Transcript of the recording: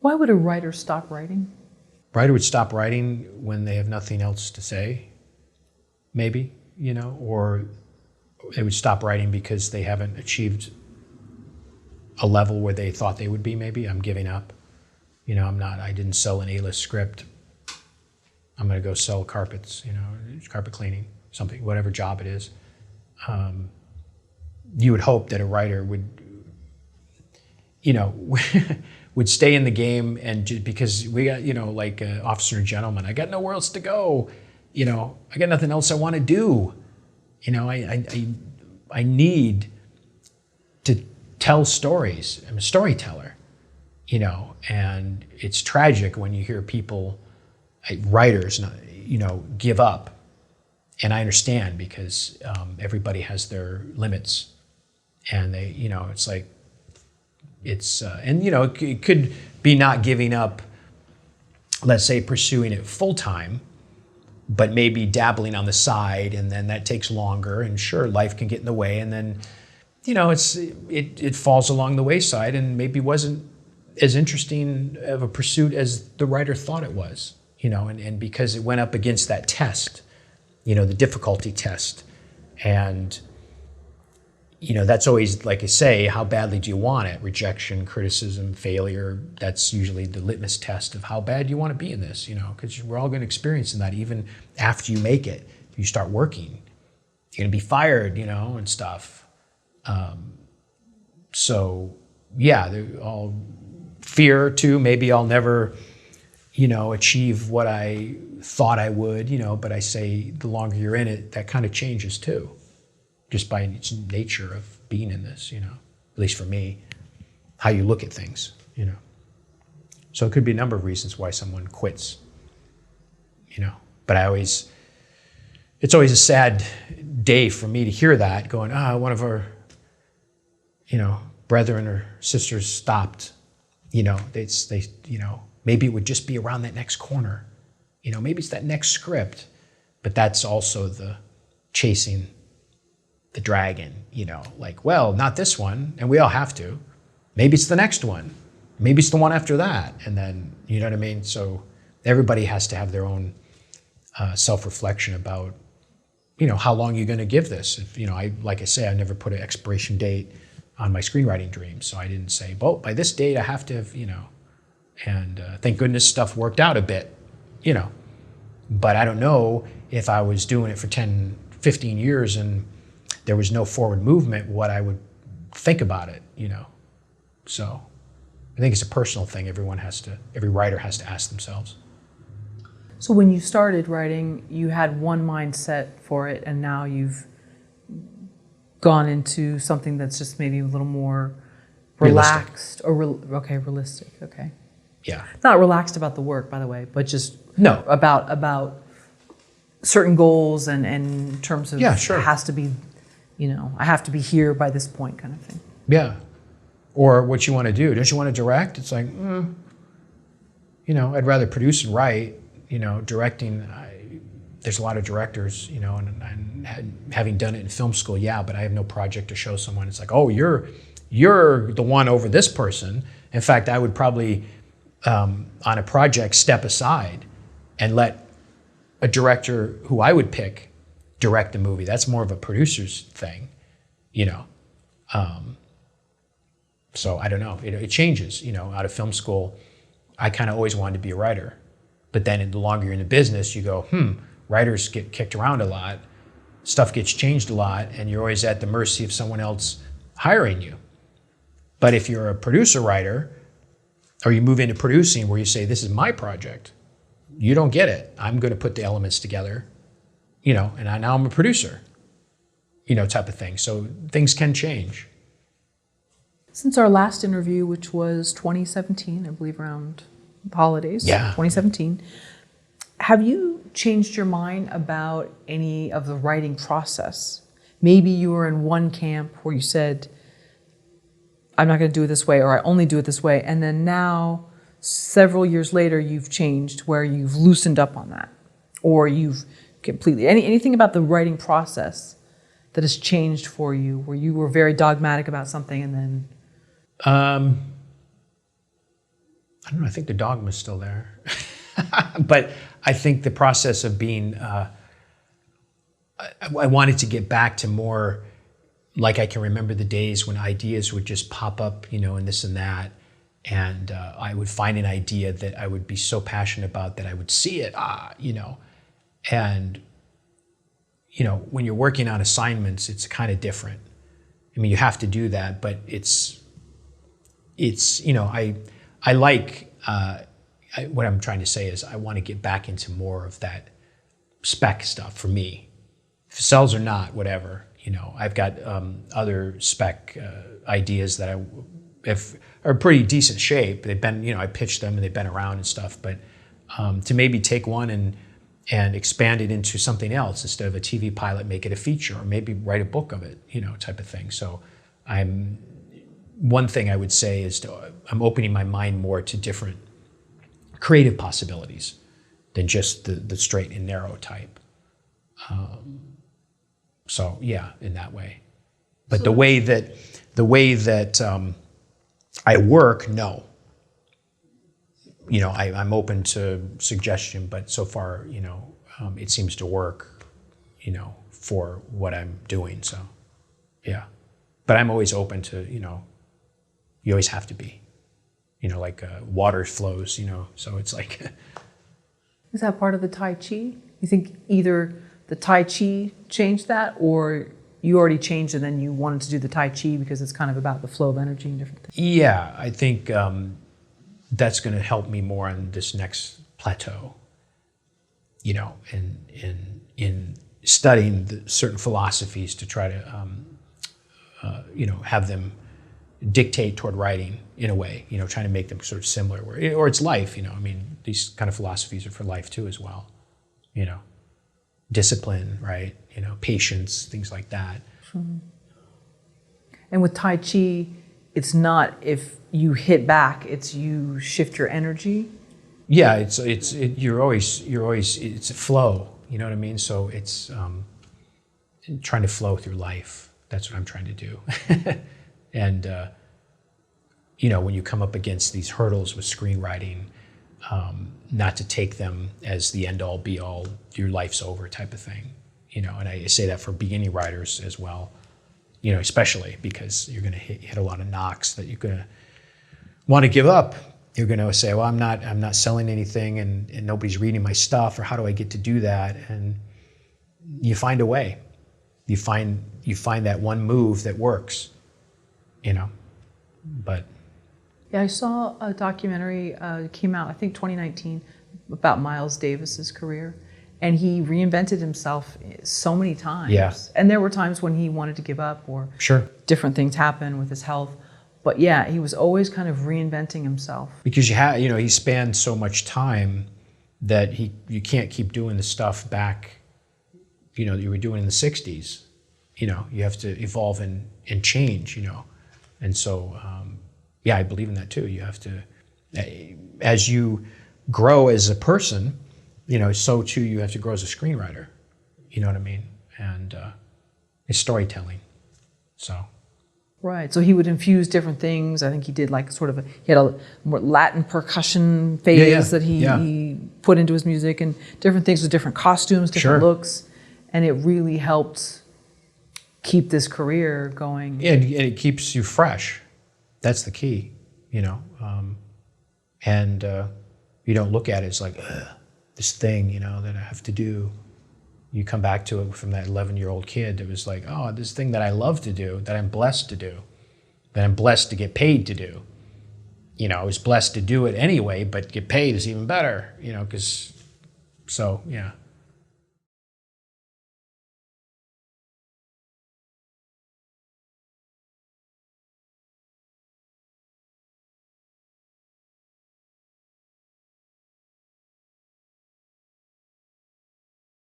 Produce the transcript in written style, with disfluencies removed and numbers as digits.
Why would a writer stop writing? Writer would stop writing when they have nothing else to say, maybe, or they would stop writing because they haven't achieved a level where they thought they would be, maybe. I'm giving up. I didn't sell an A-list script. I'm going to go sell carpets, carpet cleaning, something, whatever job it is. You would hope that a writer would, would stay in the game, and because we got, like Officer and Gentleman, I got nowhere else to go. I got nothing else I want to do. I need to tell stories. I'm a storyteller, and it's tragic when you hear people, writers, give up. And I understand, because everybody has their limits, and they, it's like, it could be not giving up, let's say pursuing it full time, but maybe dabbling on the side, and then that takes longer, and sure, life can get in the way, and then, it falls along the wayside, and maybe wasn't as interesting of a pursuit as the writer thought it was, and because it went up against that test, the difficulty test. And, that's always, like I say, how badly do you want it? Rejection, criticism, failure, that's usually the litmus test of how bad you want to be in this, because we're all going to experience that even after you make it. You start working, you're going to be fired, and stuff. So, yeah, they're all fear too. Maybe I'll never, achieve what I thought I would, but I say the longer you're in it, that kind of changes too, just by its nature of being in this, at least for me, how you look at things, So it could be a number of reasons why someone quits, but it's always a sad day for me to hear that, going, one of our, brethren or sisters stopped, they maybe it would just be around that next corner. Maybe it's that next script, but that's also the chasing the dragon, like, well, not this one, and we all have to. Maybe it's the next one. Maybe it's the one after that. And then, you know what I mean? So everybody has to have their own self-reflection about, how long you're going to give this. If, like I say, I never put an expiration date on my screenwriting dreams. So I didn't say, well, by this date I have to have, and thank goodness stuff worked out a bit, but I don't know if I was doing it for 10, 15 years and there was no forward movement, what I would think about it, So I think it's a personal thing. Every writer has to ask themselves. So when you started writing, you had one mindset for it, and now you've gone into something that's just maybe a little more relaxed realistic. Okay. Yeah. Not relaxed about the work, by the way, but just no about certain goals and in terms of sure. It has to be, I have to be here by this point, kind of thing. Yeah. Or what you want to do. Don't you want to direct? It's like, I'd rather produce and write. Directing. There's a lot of directors, and having done it in film school, but I have no project to show someone. It's like, oh, you're the one over this person. In fact, I would probably, on a project, step aside and let a director who I would pick direct the movie. That's more of a producer's thing, So I don't know. It changes, Out of film school, I kind of always wanted to be a writer. But then the longer you're in the business, you go, writers get kicked around a lot, stuff gets changed a lot, and you're always at the mercy of someone else hiring you. But if you're a producer writer, or you move into producing where you say, this is my project, you don't get it. I'm going to put the elements together, and now I'm a producer, type of thing. So things can change. Since our last interview, which was 2017, I believe around the holidays, 2017, have you changed your mind about any of the writing process? Maybe you were in one camp where you said, I'm not going to do it this way, or I only do it this way, and then now, several years later, you've changed where you've loosened up on that, or you've completely, anything about the writing process that has changed for you, where you were very dogmatic about something and then... I don't know, I think the dogma's still there. But I think the process of being, I wanted to get back to more, like I can remember the days when ideas would just pop up, and this and that. And I would find an idea that I would be so passionate about that I would see it, And, when you're working on assignments, it's kind of different. I mean, you have to do that, but it's I like, what I'm trying to say is I want to get back into more of that spec stuff for me. If it sells or not, whatever, I've got other spec ideas that are pretty decent shape. They've been, I pitched them and they've been around and stuff, but to maybe take one and expand it into something else instead of a TV pilot, make it a feature, or maybe write a book of it, type of thing. So one thing I would say is I'm opening my mind more to different creative possibilities than just the straight and narrow type. So yeah, in that way. But the way that I work, no. I'm open to suggestion, but so far, it seems to work, for what I'm doing. So, yeah. But I'm always open to, you always have to be, like water flows, so it's like. Is that part of the Tai Chi? You think either the Tai Chi changed that, or you already changed and then you wanted to do the Tai Chi because it's kind of about the flow of energy and different things? Yeah, I think that's going to help me more on this next plateau, in studying certain philosophies to try to, have them dictate toward writing in a way, trying to make them sort of similar, or it's life, these kind of philosophies are for life too as well, discipline, right, patience, things like that. Mm-hmm. And with Tai Chi, it's not if you hit back, it's you shift your energy. Yeah, you're always it's a flow, you know what I mean? So it's trying to flow through life. That's what I'm trying to do. And when you come up against these hurdles with screenwriting, not to take them as the end all be all, your life's over type of thing. And I say that for beginning writers as well. Especially because you're going to hit a lot of knocks that you're going to want to give up. You're going to say, well, I'm not selling anything and nobody's reading my stuff, or how do I get to do that? And you find a way. You find that one move that works, but. Yeah, I saw a documentary came out, I think 2019, about Miles Davis's career. And he reinvented himself so many times. Yeah. And there were times when he wanted to give up, or sure, different things happened with his health. But yeah, he was always kind of reinventing himself. Because he spanned so much time that you can't keep doing the stuff back, that you were doing in the 60s. You have to evolve and change, And so, I believe in that too. You have to, as you grow as a person, so too you have to grow as a screenwriter. You know what I mean? And it's storytelling. So. Right. So he would infuse different things. I think he did he had a more Latin percussion phase that he put into his music, and different things with different costumes, different looks. And it really helped keep this career going. Yeah, and it keeps you fresh. That's the key, and you don't look at it as like, this thing, that I have to do. You come back to it from that 11-year-old kid that was like, oh, this thing that I love to do, that I'm blessed to do, that I'm blessed to get paid to do. I was blessed to do it anyway, but get paid is even better, because, so, yeah.